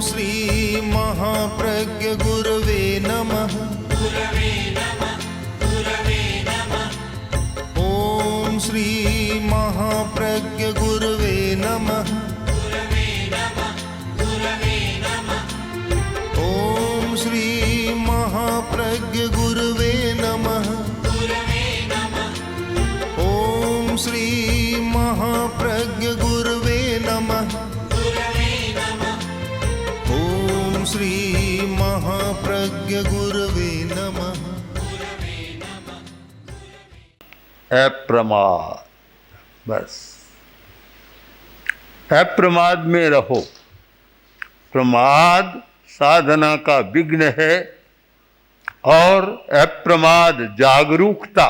श्री महाप्रज्ञ गुरवे नमः। ओम श्री महाप्रज्ञ गुरवे नमः। ओम श्री महाप्रज्ञ गुरवे नमः। ओम श्री महाप्रज्ञ गुरवे नमः। ओम श्री महाप्रज्ञ गुरवे नमः। अप्रमाद, बस अप्रमाद में रहो। प्रमाद साधना का विघ्न है और अप्रमाद जागरूकता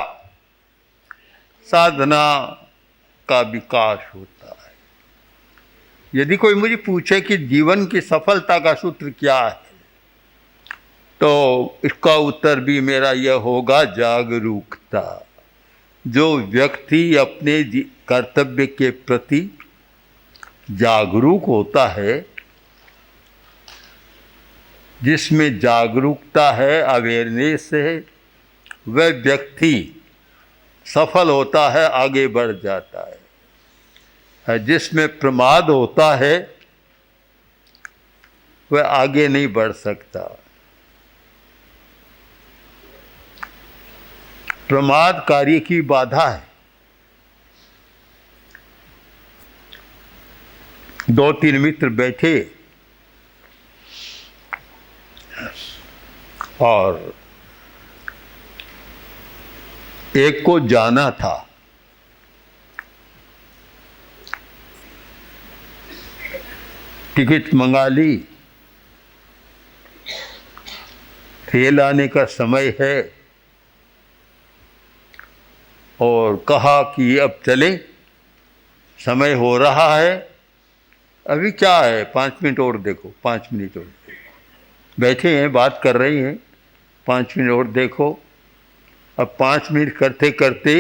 साधना का विकास होता है। यदि कोई मुझे पूछे कि जीवन की सफलता का सूत्र क्या है, तो इसका उत्तर भी मेरा यह होगा, जागरूकता। जो व्यक्ति अपने कर्तव्य के प्रति जागरूक होता है, जिसमें जागरूकता है, अवेयरनेस है, वह व्यक्ति सफल होता है, आगे बढ़ जाता है। जिसमें प्रमाद होता है वह आगे नहीं बढ़ सकता। प्रमाद कार्य की बाधा है। दो तीन मित्र बैठे और एक को जाना था, टिकट मंगा ली, रेल आने का समय है और कहा कि अब चले, समय हो रहा है, अभी क्या है, 5 मिनट और देखो, 5 मिनट और देखो। बैठे हैं, बात कर रहे हैं, 5 मिनट और देखो। अब 5 मिनट करते करते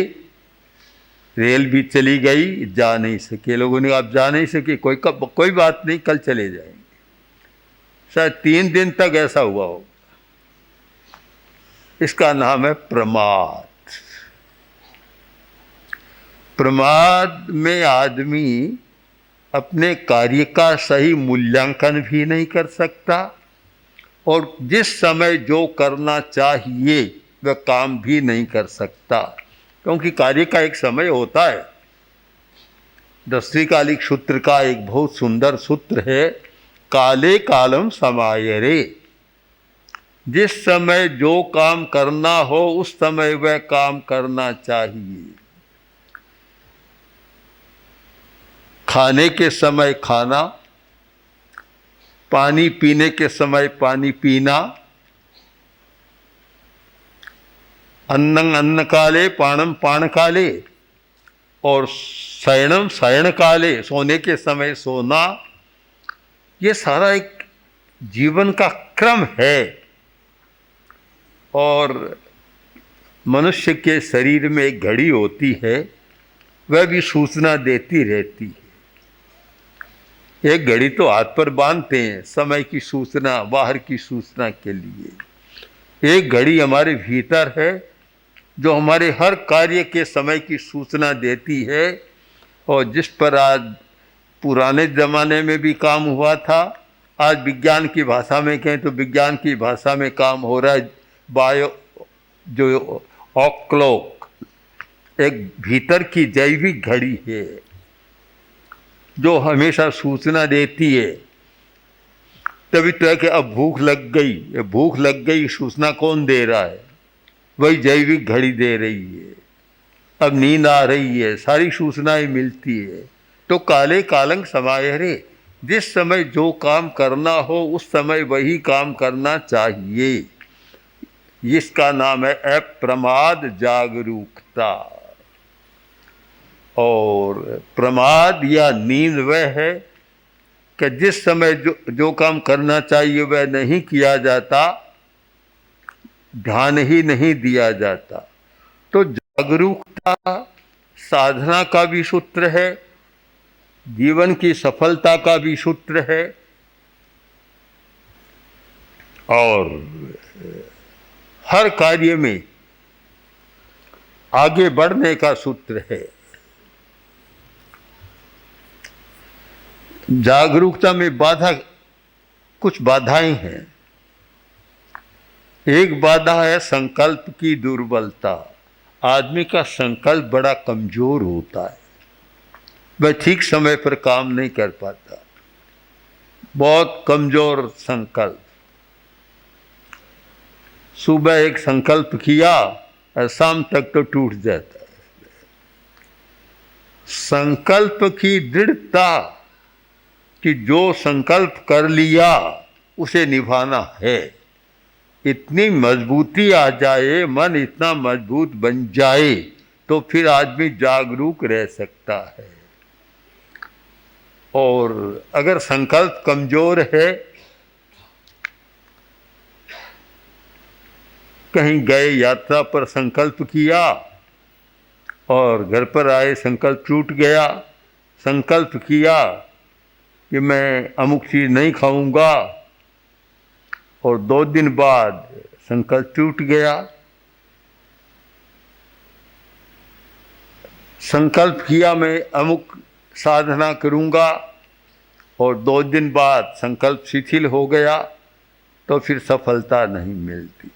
रेल भी चली गई, जा नहीं सके। लोगों ने आप जा नहीं सके, कोई बात नहीं, कल चले जाएंगे। शायद 3 दिन तक ऐसा हुआ हो। इसका नाम है प्रमाद। प्रमाद में आदमी अपने कार्य का सही मूल्यांकन भी नहीं कर सकता और जिस समय जो करना चाहिए वह काम भी नहीं कर सकता, क्योंकि कार्य का एक समय होता है। दस्त्रिकालिक सूत्र का एक बहुत सुंदर सूत्र है, काले कालम समायरे। जिस समय जो काम करना हो उस समय वह काम करना चाहिए। खाने के समय खाना, पानी पीने के समय पानी पीना, अन्नं अन्न काले पाणम पान काले, और शयनम शयन काले, सोने के समय सोना। ये सारा एक जीवन का क्रम है और मनुष्य के शरीर में एक घड़ी होती है, वह भी सूचना देती रहती है। एक घड़ी तो हाथ पर बांधते हैं समय की सूचना, बाहर की सूचना के लिए। एक घड़ी हमारे भीतर है जो हमारे हर कार्य के समय की सूचना देती है और जिस पर आज पुराने ज़माने में भी काम हुआ था, आज विज्ञान की भाषा में कहें तो विज्ञान की भाषा में काम हो रहा है। जो ऑक्लॉक एक भीतर की जैविक घड़ी है जो हमेशा सूचना देती है। तभी तो है कि अब भूख लग गई, भूख लग गई सूचना कौन दे रहा है? वही जैविक घड़ी दे रही है। अब नींद आ रही है, सारी सूचनाएं मिलती है। तो काले कालंग समायरे, जिस समय जो काम करना हो उस समय वही काम करना चाहिए। इसका नाम है अप्रमाद जागरूकता। और प्रमाद या नींद वह है कि जिस समय जो काम करना चाहिए वह नहीं किया जाता, ध्यान ही नहीं दिया जाता। तो जागरूकता साधना का भी सूत्र है, जीवन की सफलता का भी सूत्र है। और हर कार्य में आगे बढ़ने का सूत्र है। जागरूकता में कुछ बाधाएं हैं। एक बाधा है संकल्प की दुर्बलता। आदमी का संकल्प बड़ा कमजोर होता है, वह ठीक समय पर काम नहीं कर पाता, बहुत कमजोर संकल्प। सुबह एक संकल्प किया और शाम तक तो टूट जाता है। संकल्प की दृढ़ता कि जो संकल्प कर लिया उसे निभाना है, इतनी मजबूती आ जाए, मन इतना मजबूत बन जाए, तो फिर आदमी जागरूक रह सकता है। और अगर संकल्प कमजोर है, कहीं गए, यात्रा पर संकल्प किया और घर पर आए संकल्प टूट गया। संकल्प किया कि मैं अमुक चीज़ नहीं खाऊंगा और 2 दिन बाद संकल्प टूट गया। संकल्प किया मैं अमुक साधना करूंगा और 2 दिन बाद संकल्प शिथिल हो गया, तो फिर सफलता नहीं मिलती।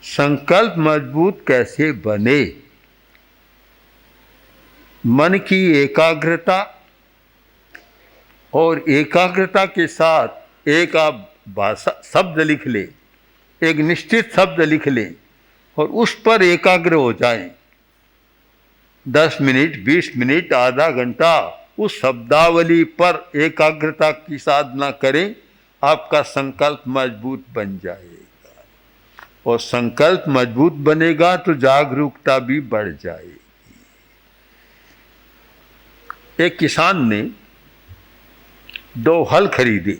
संकल्प मजबूत कैसे बने? मन की एकाग्रता, और एकाग्रता के साथ एक आप भाषा शब्द लिख ले, एक निश्चित शब्द लिख ले और उस पर एकाग्र हो जाएं। 10 मिनट, 20 मिनट, आधा घंटा उस शब्दावली पर एकाग्रता की साधना करें, आपका संकल्प मजबूत बन जाएगा। और संकल्प मजबूत बनेगा तो जागरूकता भी बढ़ जाएगी। एक किसान ने 2 हल खरीदे।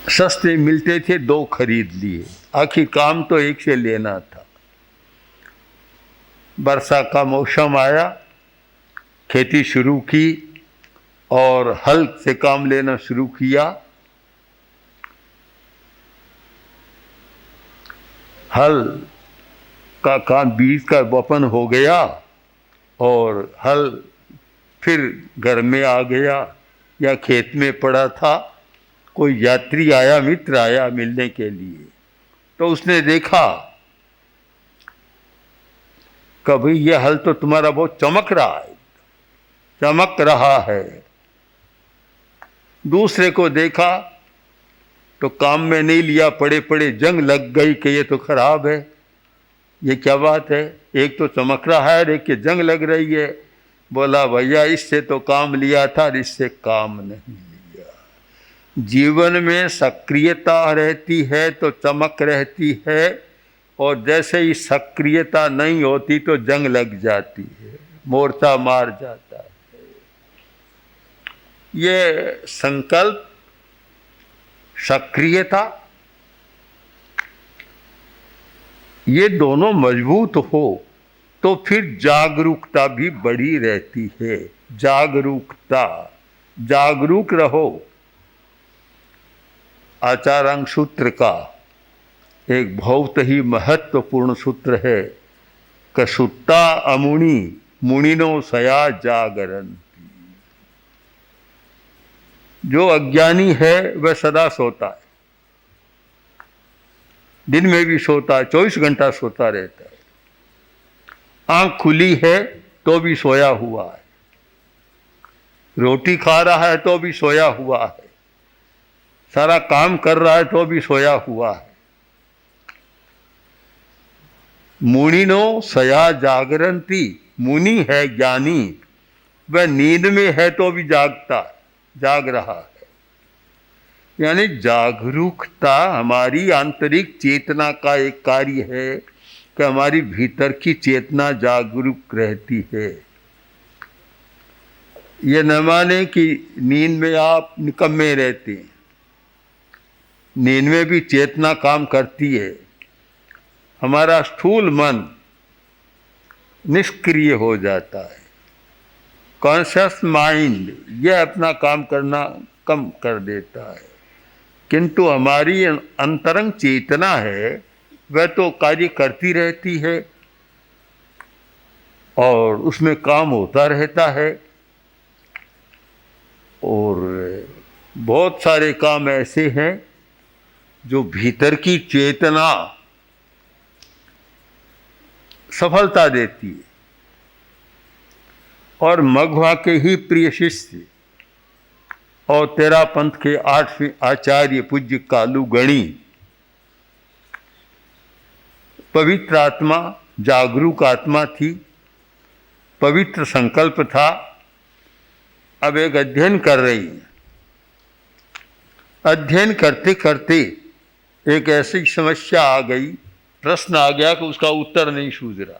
सस्ते मिलते थे, 2 खरीद लिए। आखिर काम तो एक से लेना था। वर्षा का मौसम आया, खेती शुरू की और हल से काम लेना शुरू किया। हल का काम, बीज का वपन हो गया और हल फिर घर में आ गया या खेत में पड़ा था। कोई यात्री आया, मित्र आया मिलने के लिए, तो उसने देखा कि भाई ये हल तो तुम्हारा बहुत चमक रहा है। दूसरे को देखा तो काम में नहीं लिया, पड़े पड़े जंग लग गई कि ये तो खराब है। ये क्या बात है, एक तो चमक रहा है, एक के जंग लग रही है। बोला भैया इससे तो काम लिया था, इससे काम नहीं लिया। जीवन में सक्रियता रहती है तो चमक रहती है, और जैसे ही सक्रियता नहीं होती तो जंग लग जाती है, मोर्चा मार जाता है। ये संकल्प, सक्रियता, ये दोनों मजबूत हो तो फिर जागरूकता भी बड़ी रहती है। जागरूकता, जागरूक रहो। आचारांग सूत्र का एक बहुत ही महत्वपूर्ण सूत्र है कि सुत्ता अमुनि मुनिनो सया जागरन्ति। जो अज्ञानी है वह सदा सोता है, दिन में भी सोता है, 24 घंटा सोता रहता है। आंख खुली है तो भी सोया हुआ है, रोटी खा रहा है तो भी सोया हुआ है, सारा काम कर रहा है तो भी सोया हुआ है। मुनिनो सया जागरन्ति, मुनि है ज्ञानी, वह नींद में है तो भी जाग रहा है। यानी जागरूकता हमारी आंतरिक चेतना का एक कार्य है कि हमारी भीतर की चेतना जागरूक रहती है। ये न माने कि नींद में आप निकम्मे रहते हैं, नींद में भी चेतना काम करती है। हमारा स्थूल मन निष्क्रिय हो जाता है, कॉन्शियस माइंड यह अपना काम करना कम कर देता है, किंतु हमारी अंतरंग चेतना है वह तो कार्य करती रहती है और उसमें काम होता रहता है। और बहुत सारे काम ऐसे हैं जो भीतर की चेतना सफलता देती है। और मघवा के ही प्रिय शिष्य और तेरा पंथ के 8वें आचार्य पूज्य कालू गणी पवित्र आत्मा, जागरूक आत्मा थी, पवित्र संकल्प था। अब एक अध्ययन कर रही है। अध्ययन करते करते एक ऐसी समस्या आ गई, प्रश्न आ गया कि उसका उत्तर नहीं सूझ रहा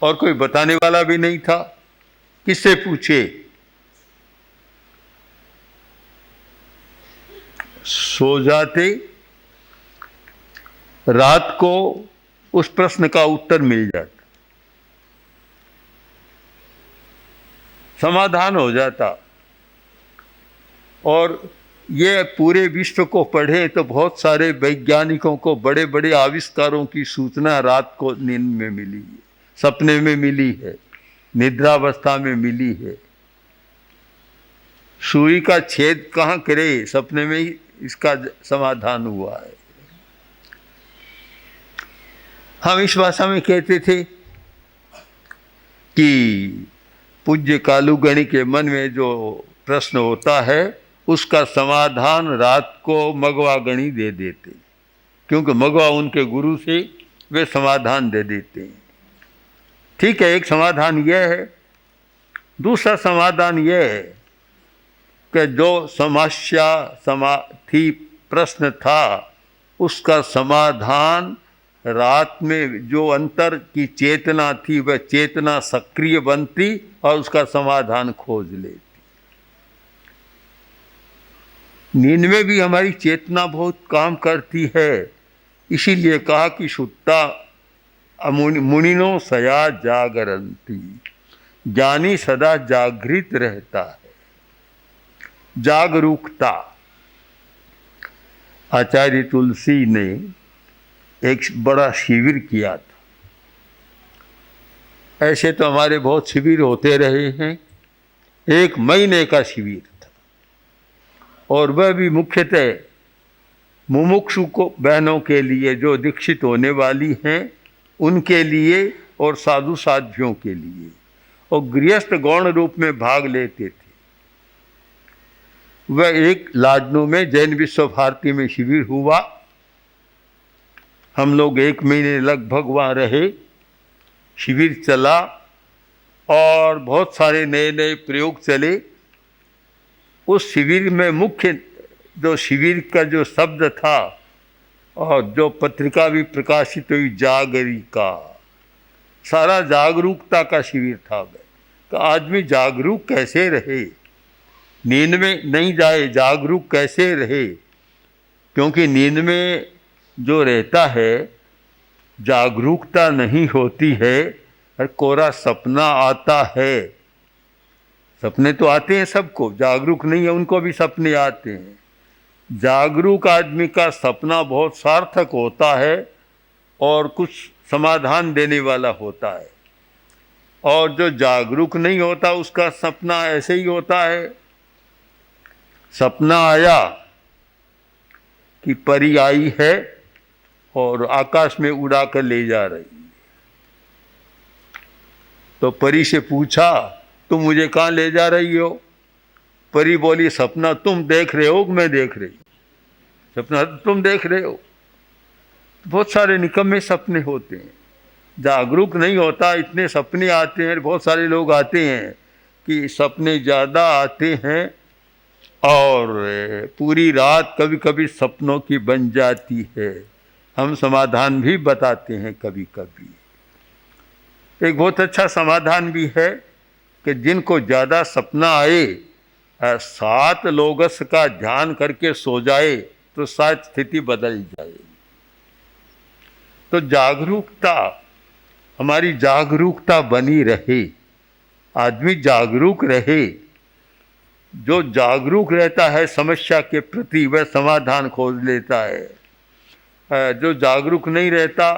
और कोई बताने वाला भी नहीं था। किससे पूछे? सो जाते, रात को उस प्रश्न का उत्तर मिल जाता, समाधान हो जाता। और ये पूरे विश्व को पढ़े तो बहुत सारे वैज्ञानिकों को बड़े बड़े आविष्कारों की सूचना रात को नींद में मिली है, सपने में मिली है, निद्रावस्था में मिली है। सुई का छेद कहाँ करे, सपने में ही इसका समाधान हुआ है। हम इस भाषा में कहते थे कि पूज्य कालूगणी के मन में जो प्रश्न होता है उसका समाधान रात को मघवा गणी दे देते, क्योंकि मघवा उनके गुरु से वे समाधान दे देते हैं। ठीक है, एक समाधान यह है। दूसरा समाधान यह है कि जो समस्या थी, प्रश्न था, उसका समाधान रात में जो अंतर की चेतना थी वह चेतना सक्रिय बनती और उसका समाधान खोज लेती। नींद में भी हमारी चेतना बहुत काम करती है। इसीलिए कहा कि सुत्ता मुनिनो सया जागरंती, ज्ञानी सदा जागृत रहता है। जागरूकता। आचार्य तुलसी ने एक बड़ा शिविर किया था। ऐसे तो हमारे बहुत शिविर होते रहे हैं। 1 महीने का शिविर था और वह भी मुख्यतः मुमुक्षु को बहनों के लिए, जो दीक्षित होने वाली हैं उनके लिए और साधु साध्वियों के लिए, और गृहस्थ गौण रूप में भाग लेते थे। वह एक लाडनू में जैन विश्व भारती में शिविर हुआ। हम लोग 1 महीने लगभग वहाँ रहे, शिविर चला और बहुत सारे नए नए प्रयोग चले। उस शिविर में मुख्य जो शिविर का जो शब्द था और जो पत्रिका भी प्रकाशित हुई, जागरिका, सारा जागरूकता का शिविर था। तो आदमी जागरूक कैसे रहे, नींद में नहीं जाए, जागरूक कैसे रहे, क्योंकि नींद में जो रहता है जागरूकता नहीं होती है और कोरा सपना आता है। सपने तो आते हैं सबको, जागरूक नहीं है उनको भी सपने आते हैं। जागरूक आदमी का सपना बहुत सार्थक होता है और कुछ समाधान देने वाला होता है, और जो जागरूक नहीं होता उसका सपना ऐसे ही होता है। सपना आया कि परी आई है और आकाश में उड़ा कर ले जा रही। तो परी से पूछा, तुम मुझे कहाँ ले जा रही हो? परी बोली, सपना तुम देख रहे हो, मैं देख रही। सपना तुम देख रहे हो। बहुत सारे निकम्मे सपने होते हैं, जागरूक नहीं होता, इतने सपने आते हैं। बहुत सारे लोग आते हैं कि सपने ज़्यादा आते हैं और पूरी रात कभी कभी सपनों की बन जाती है। हम समाधान भी बताते हैं कभी कभी। एक बहुत अच्छा समाधान भी है कि जिनको ज़्यादा सपना आए 7 लोगस का ध्यान करके सो जाए तो शायद स्थिति बदल जाएगी। तो जागरूकता, हमारी जागरूकता बनी रहे, आदमी जागरूक रहे जो जागरूक रहता है समस्या के प्रति वह समाधान खोज लेता है। जो जागरूक नहीं रहता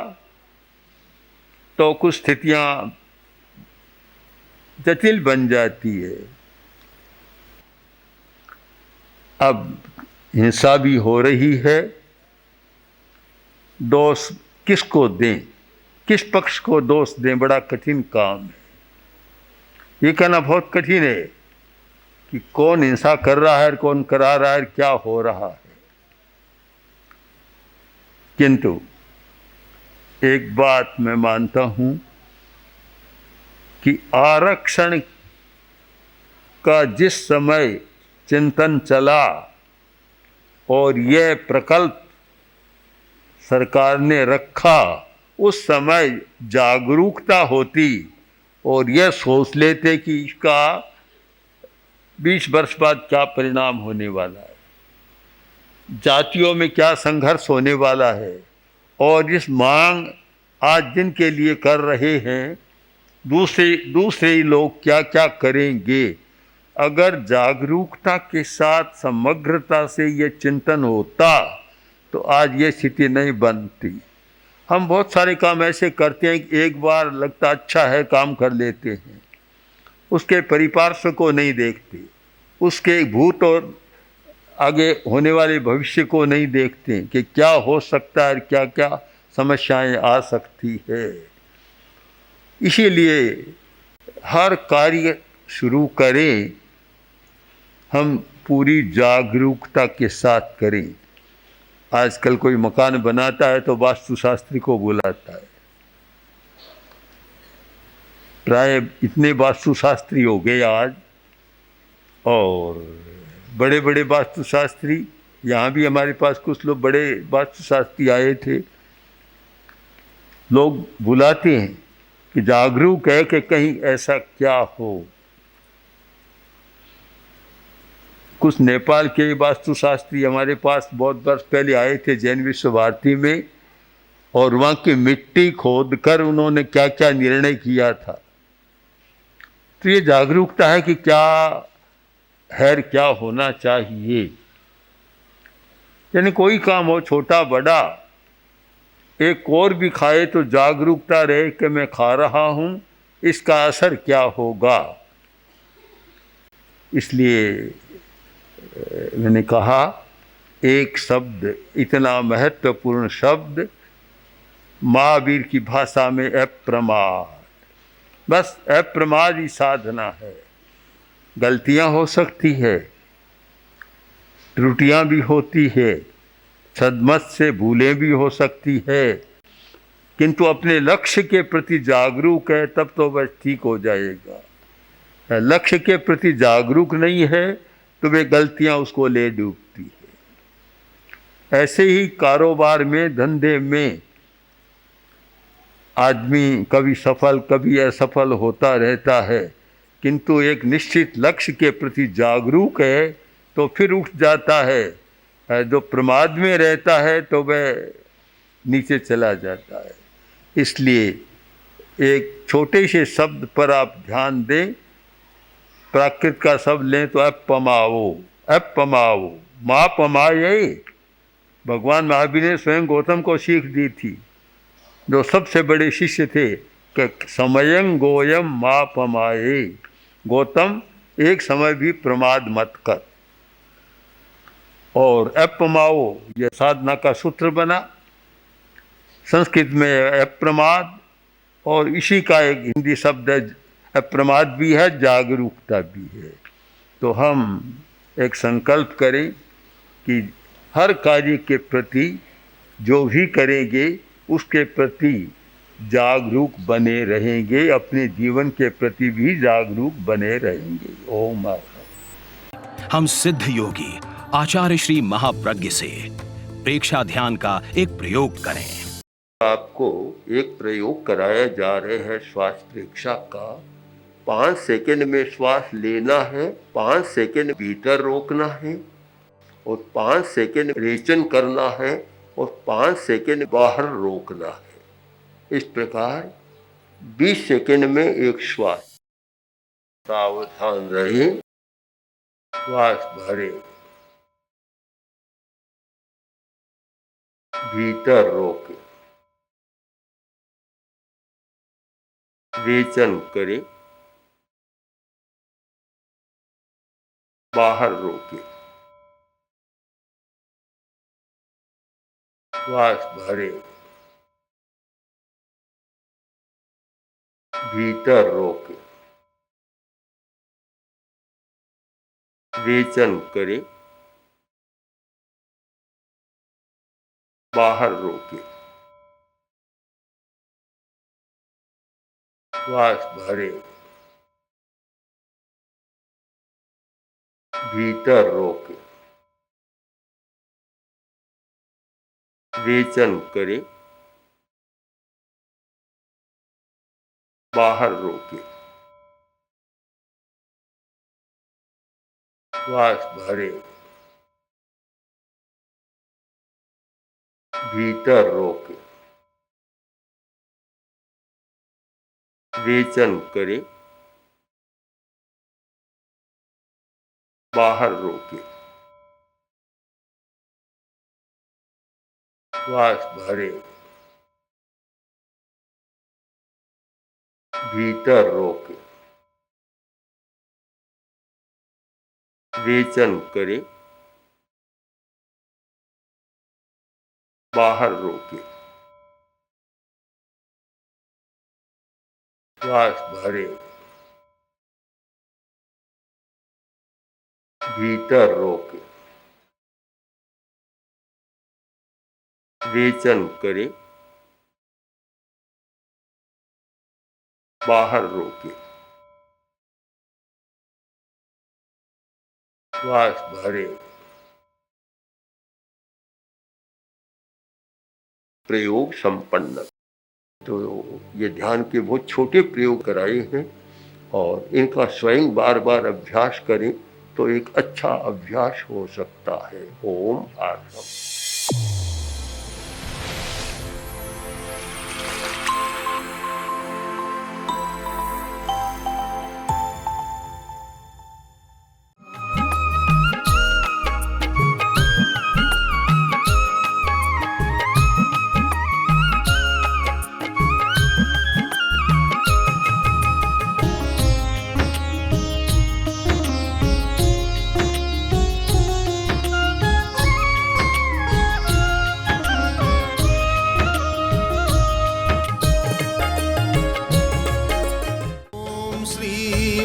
तो कुछ स्थितियां जटिल बन जाती है। अब हिंसा भी हो रही है, दोष किसको दें, किस पक्ष को दोष दें, बड़ा कठिन काम है। ये कहना बहुत कठिन है कि कौन हिंसा कर रहा है, कौन करा रहा है, क्या हो रहा है। किंतु एक बात मैं मानता हूं कि आरक्षण का जिस समय चिंतन चला और यह प्रकल्प सरकार ने रखा, उस समय जागरूकता होती और यह सोच लेते कि इसका 20 वर्ष बाद क्या परिणाम होने वाला है, जातियों में क्या संघर्ष होने वाला है, और इस मांग आज जिनके लिए कर रहे हैं दूसरे लोग क्या क्या करेंगे। अगर जागरूकता के साथ समग्रता से ये चिंतन होता तो आज ये स्थिति नहीं बनती। हम बहुत सारे काम ऐसे करते हैं कि एक बार लगता अच्छा है काम कर लेते हैं, उसके परिपार्श्व को नहीं देखते, उसके भूत और आगे होने वाले भविष्य को नहीं देखते कि क्या हो सकता है, क्या क्या समस्याएं आ सकती है। इसीलिए हर कार्य शुरू करें हम पूरी जागरूकता के साथ करें। आजकल कोई मकान बनाता है तो वास्तुशास्त्री को बुलाता है, प्राय इतने वास्तुशास्त्री हो गए आज, और बड़े बड़े वास्तुशास्त्री, यहाँ भी हमारे पास कुछ लोग बड़े वास्तुशास्त्री आए थे, लोग बुलाते हैं कि जागरूक है कि कहीं ऐसा क्या हो। कुछ नेपाल के वास्तुशास्त्री हमारे पास बहुत वर्ष पहले आए थे जैन विश्व भारती में, और वहाँ की मिट्टी खोद कर उन्होंने क्या क्या निर्णय किया था। तो ये जागरूकता है कि क्या है, क्या होना चाहिए। यानी कोई काम हो छोटा बड़ा, एक और भी खाए तो जागरूकता रहे कि मैं खा रहा हूँ, इसका असर क्या होगा। इसलिए मैंने कहा एक शब्द, इतना महत्वपूर्ण शब्द, महावीर की भाषा में अप्रमाद। बस अप्रमाद ही साधना है। गलतियां हो सकती है, त्रुटियां भी होती है, सदमत से भूलें भी हो सकती है, किंतु अपने लक्ष्य के प्रति जागरूक है तब तो बस ठीक हो जाएगा। लक्ष्य के प्रति जागरूक नहीं है तो वे गलतियां उसको ले डूबती है। ऐसे ही कारोबार में, धंधे में आदमी कभी सफल कभी असफल होता रहता है, किंतु एक निश्चित लक्ष्य के प्रति जागरूक है तो फिर उठ जाता है। जो प्रमाद में रहता है तो वह नीचे चला जाता है। इसलिए एक छोटे से शब्द पर आप ध्यान दें, प्राकृत का शब्द लें तो अपमाओ, अपमाओ, माँ पमाये। भगवान महावीर ने स्वयं गौतम को सीख दी थी, जो सबसे बड़े शिष्य थे, कि समयं गोयम माँ पमाये। गौतम एक समय भी प्रमाद मत कर। और अपमाओ यह साधना का सूत्र बना। संस्कृत में अप्रमाद, और इसी का एक हिंदी शब्द है, अप्रमाद भी है, जागरूकता भी है। तो हम एक संकल्प करें कि हर कार्य के प्रति जो भी करेंगे उसके प्रति जागरूक बने रहेंगे, अपने जीवन के प्रति भी जागरूक बने रहेंगे। ओम। हम सिद्ध योगी आचार्य श्री महाप्रज्ञ से प्रेक्षा ध्यान का एक प्रयोग करें। आपको एक प्रयोग कराया जा रहे हैं श्वास प्रेक्षा का। 5 सेकंड में श्वास लेना है, 5 सेकंड भीतर रोकना है, और 5 सेकंड रेचन करना है, और 5 सेकंड बाहर रोकना है। इस प्रकार 20 सेकंड में एक श्वास। सावधान रहें। श्वास भरे, भीतर रोके, रेचन करे, बाहर रोके। श्वास भरे, भीतर रोके, रेचन करे, बाहर रोके। श्वास भरे, भीतर रोके, रेचन करे, बाहर रोके। श्वास भरे, भीतर रोके, रेचन करे, बाहर रोके। श्वास भरे, भीतर रोके, रेचन करे, बाहर रोके। श्वास भरे, भीतर रोके, रेचन करे, बाहर रोके। श्वास भरे। प्रयोग संपन्न। तो ये ध्यान के बहुत छोटे प्रयोग कराए हैं और इनका स्वयं बार बार अभ्यास करें तो एक अच्छा अभ्यास हो सकता है। ओम आत्मा।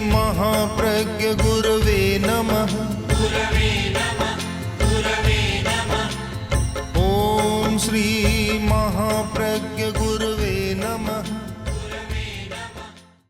महाप्रज्ञ गुरवे नमः। ओम श्री महाप्रज्ञ